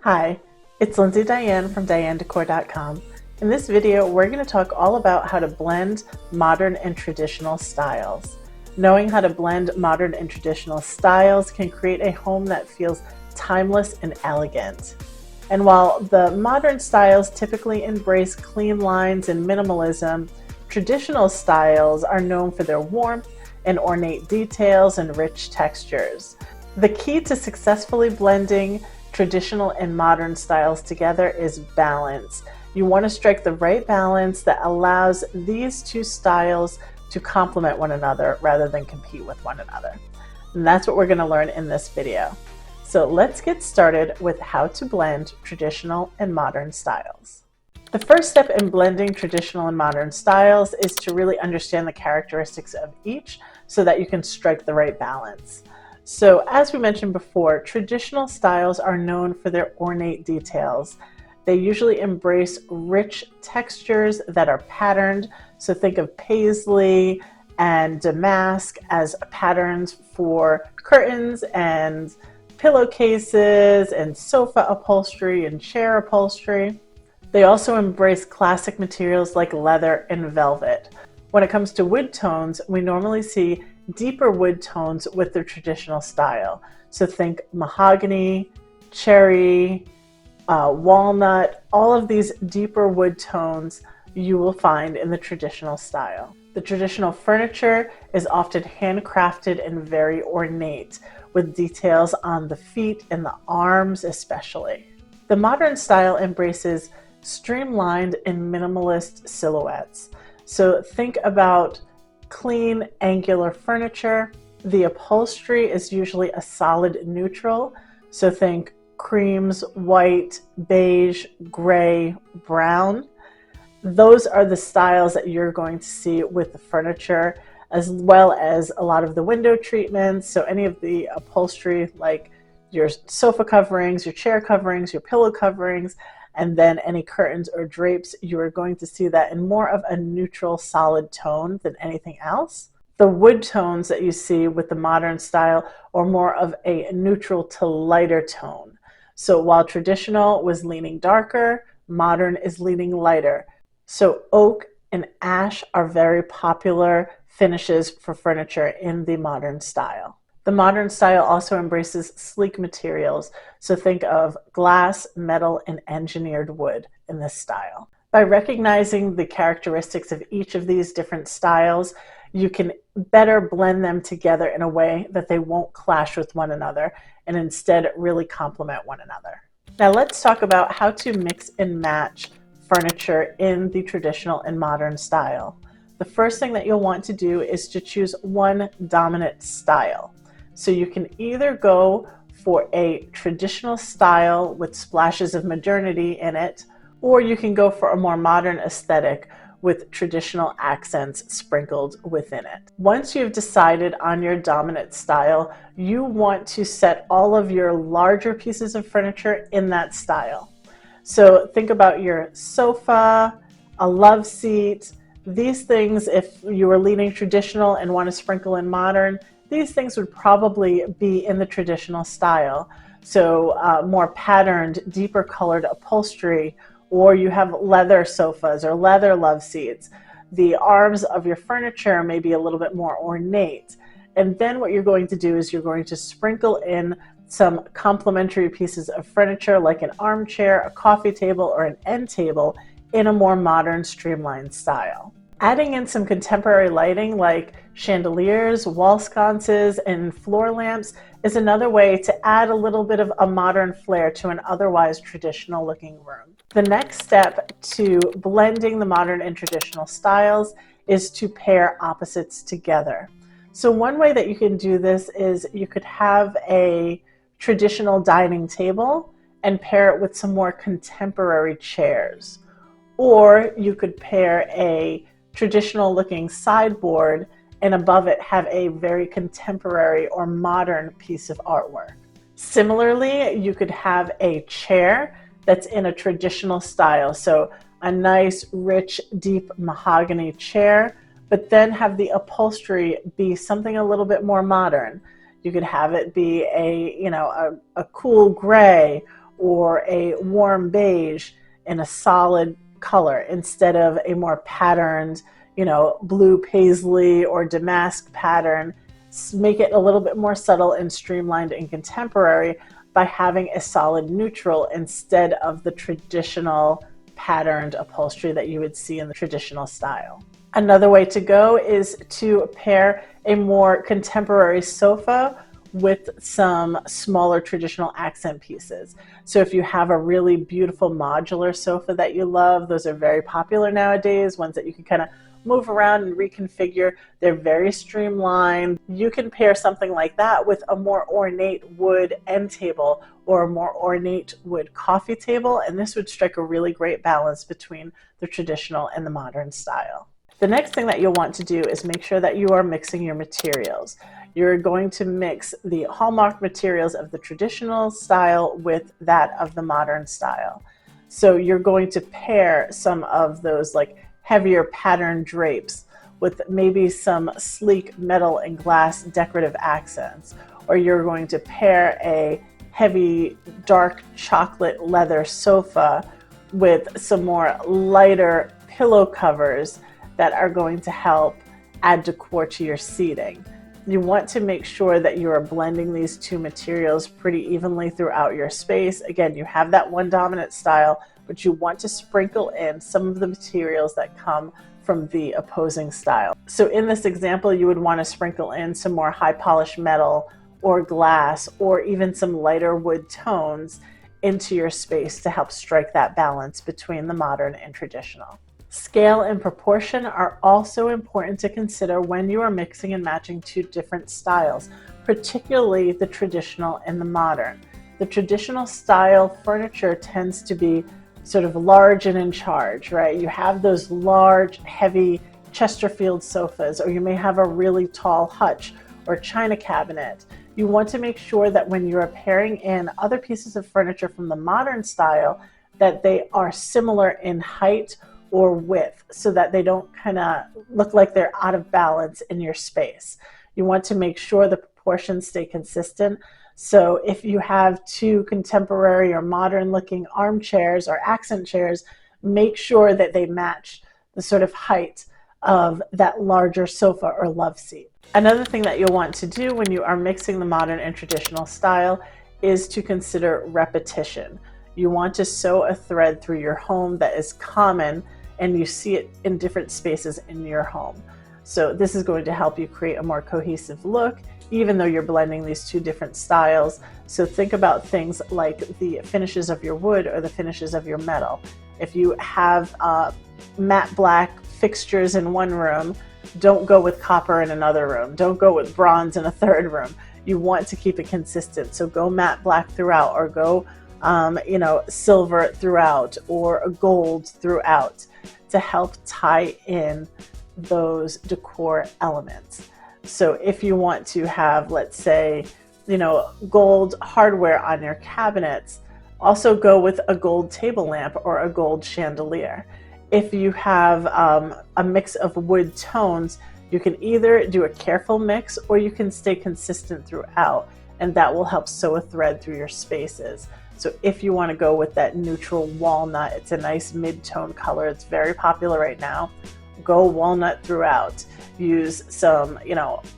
Hi, it's Lindsay Diane from DianeDecor.com. In this video, we're going to talk all about how to blend modern and traditional styles. Knowing how to blend modern and traditional styles can create a home that feels timeless and elegant. And while the modern styles typically embrace clean lines and minimalism, traditional styles are known for their warmth and ornate details and rich textures. The key to successfully blending traditional and modern styles together is balance. You want to strike the right balance that allows these two styles to complement one another rather than compete with one another. And that's what we're going to learn in this video. So let's get started with how to blend traditional and modern styles. The first step in blending traditional and modern styles is to really understand the characteristics of each so that you can strike the right balance. So as we mentioned before, traditional styles are known for their ornate details. They usually embrace rich textures that are patterned. So think of paisley and damask as patterns for curtains and pillowcases and sofa upholstery and chair upholstery. They also embrace classic materials like leather and velvet. When it comes to wood tones, we normally see deeper wood tones with their traditional style. So think mahogany, cherry, walnut, all of these deeper wood tones you will find in the traditional style. The traditional furniture is often handcrafted and very ornate, with details on the feet and the arms especially. The modern style embraces streamlined and minimalist silhouettes. So think about clean, angular furniture. The upholstery is usually a solid neutral. So think creams, white, beige, gray, brown. Those are the styles that you're going to see with the furniture, as well as a lot of the window treatments. So any of the upholstery, like your sofa coverings, your chair coverings, your pillow coverings, and then any curtains or drapes, you are going to see that in more of a neutral, solid tone than anything else. The wood tones that you see with the modern style are more of a neutral to lighter tone. So while traditional was leaning darker, modern is leaning lighter. So oak and ash are very popular finishes for furniture in the modern style. The modern style also embraces sleek materials, so think of glass, metal, and engineered wood in this style. By recognizing the characteristics of each of these different styles, you can better blend them together in a way that they won't clash with one another and instead really complement one another. Now let's talk about how to mix and match furniture in the traditional and modern style. The first thing that you'll want to do is to choose one dominant style. So you can either go for a traditional style with splashes of modernity in it, or you can go for a more modern aesthetic with traditional accents sprinkled within it. Once you've decided on your dominant style, you want to set all of your larger pieces of furniture in that style. So think about your sofa, a love seat. These things, if you were leaning traditional and want to sprinkle in modern, these things would probably be in the traditional style. So more patterned, deeper colored upholstery, or you have leather sofas or leather love seats. The arms of your furniture may be a little bit more ornate. And then what you're going to do is you're going to sprinkle in some complementary pieces of furniture like an armchair, a coffee table, or an end table in a more modern, streamlined style. Adding in some contemporary lighting like chandeliers, wall sconces, and floor lamps is another way to add a little bit of a modern flair to an otherwise traditional looking room. The next step to blending the modern and traditional styles is to pair opposites together. So one way that you can do this is you could have a traditional dining table and pair it with some more contemporary chairs. Or you could pair a traditional looking sideboard and above it have a very contemporary or modern piece of artwork. Similarly, you could have a chair that's in a traditional style, so a nice, rich, deep mahogany chair, but then have the upholstery be something a little bit more modern. You could have it be a cool gray or a warm beige in a solid color instead of a more patterned, blue paisley or damask pattern. Make it a little bit more subtle and streamlined and contemporary by having a solid neutral instead of the traditional patterned upholstery that you would see in the traditional style. Another way to go is to pair a more contemporary sofa with some smaller traditional accent pieces. So if you have a really beautiful modular sofa that you love, those are very popular nowadays, ones that you can kind of move around and reconfigure. They're very streamlined. You can pair something like that with a more ornate wood end table or a more ornate wood coffee table, and this would strike a really great balance between the traditional and the modern style. The next thing that you'll want to do is make sure that you are mixing your materials. You're going to mix the hallmark materials of the traditional style with that of the modern style. So you're going to pair some of those like heavier pattern drapes with maybe some sleek metal and glass decorative accents, or you're going to pair a heavy dark chocolate leather sofa with some more lighter pillow covers that are going to help add decor to your seating. You want to make sure that you are blending these two materials pretty evenly throughout your space. Again, you have that one dominant style, but you want to sprinkle in some of the materials that come from the opposing style. So in this example, you would want to sprinkle in some more high polished metal or glass or even some lighter wood tones into your space to help strike that balance between the modern and traditional. Scale and proportion are also important to consider when you are mixing and matching two different styles, particularly the traditional and the modern. The traditional style furniture tends to be sort of large and in charge, right? You have those large, heavy Chesterfield sofas, or you may have a really tall hutch or china cabinet. You want to make sure that when you're pairing in other pieces of furniture from the modern style, that they are similar in height or width so that they don't kind of look like they're out of balance in your space. You want to make sure the proportions stay consistent. So if you have two contemporary or modern looking armchairs or accent chairs, make sure that they match the sort of height of that larger sofa or love seat. Another thing that you'll want to do when you are mixing the modern and traditional style is to consider repetition. You want to sew a thread through your home that is common and you see it in different spaces in your home. So this is going to help you create a more cohesive look, even though you're blending these two different styles. So think about things like the finishes of your wood or the finishes of your metal. If you have matte black fixtures in one room, don't go with copper in another room. Don't go with bronze in a third room. You want to keep it consistent. So go matte black throughout, or go silver throughout, or gold throughout, to help tie in those decor elements. So if you want to have, let's say, gold hardware on your cabinets, also go with a gold table lamp or a gold chandelier. If you have a mix of wood tones, you can either do a careful mix or you can stay consistent throughout, and that will help sew a thread through your spaces. So if you want to go with that neutral walnut, it's a nice mid-tone color, it's very popular right now, go walnut throughout. Use some,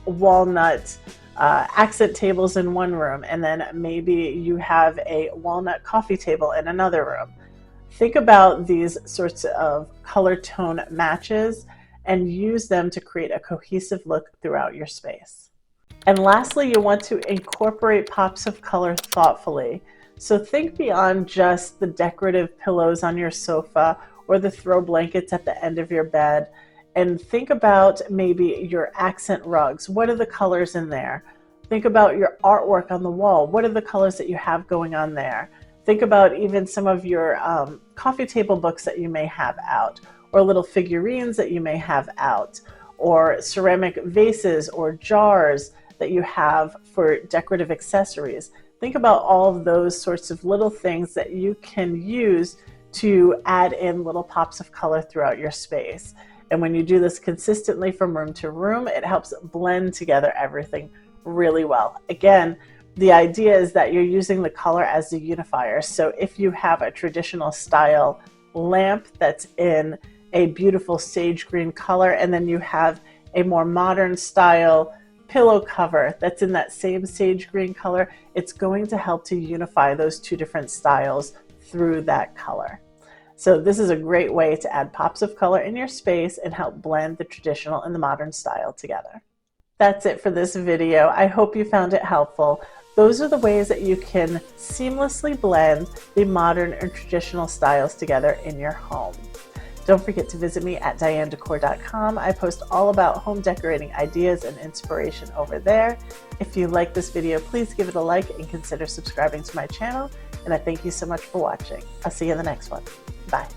walnut accent tables in one room, and then maybe you have a walnut coffee table in another room. Think about these sorts of color tone matches and use them to create a cohesive look throughout your space. And lastly, you want to incorporate pops of color thoughtfully. So think beyond just the decorative pillows on your sofa or the throw blankets at the end of your bed, and think about maybe your accent rugs. What are the colors in there? Think about your artwork on the wall. What are the colors that you have going on there? Think about even some of your coffee table books that you may have out, or little figurines that you may have out, or ceramic vases or jars that you have for decorative accessories. Think about all of those sorts of little things that you can use to add in little pops of color throughout your space. And when you do this consistently from room to room, it helps blend together everything really well. Again, The idea is that you're using the color as the unifier. So if you have a traditional style lamp that's in a beautiful sage green color, and then you have a more modern style pillow cover that's in that same sage green color, it's going to help to unify those two different styles through that color. So this is a great way to add pops of color in your space and help blend the traditional and the modern style together. That's it for this video. I hope you found it helpful. Those are the ways that you can seamlessly blend the modern and traditional styles together in your home. Don't forget to visit me at DianeDecor.com. I post all about home decorating ideas and inspiration over there. If you like this video, please give it a like and consider subscribing to my channel. And I thank you so much for watching. I'll see you in the next one. Bye.